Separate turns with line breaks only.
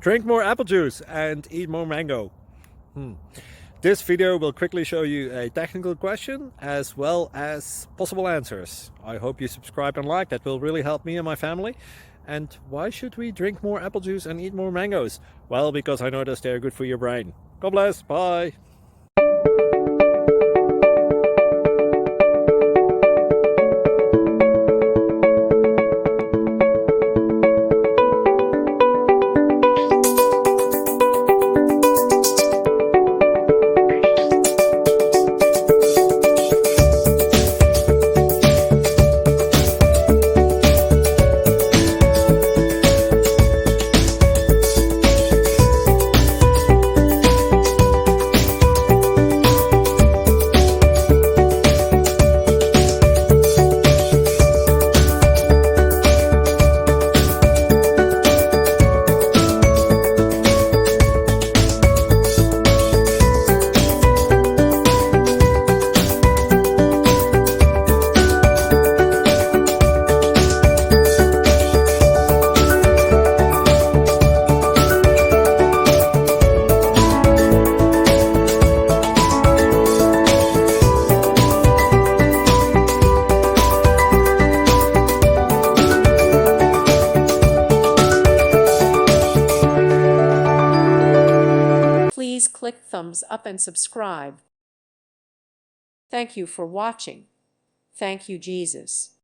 Drink more apple juice and eat more mango. This video will quickly show you a technical question as well as possible answers. I hope you subscribe and like, that will really help me and my family. And why should we drink more apple juice and eat more mangoes? Well, because I noticed they're good for your brain. God bless, bye!
Please click thumbs up and subscribe. Thank you for watching. Thank you, Jesus.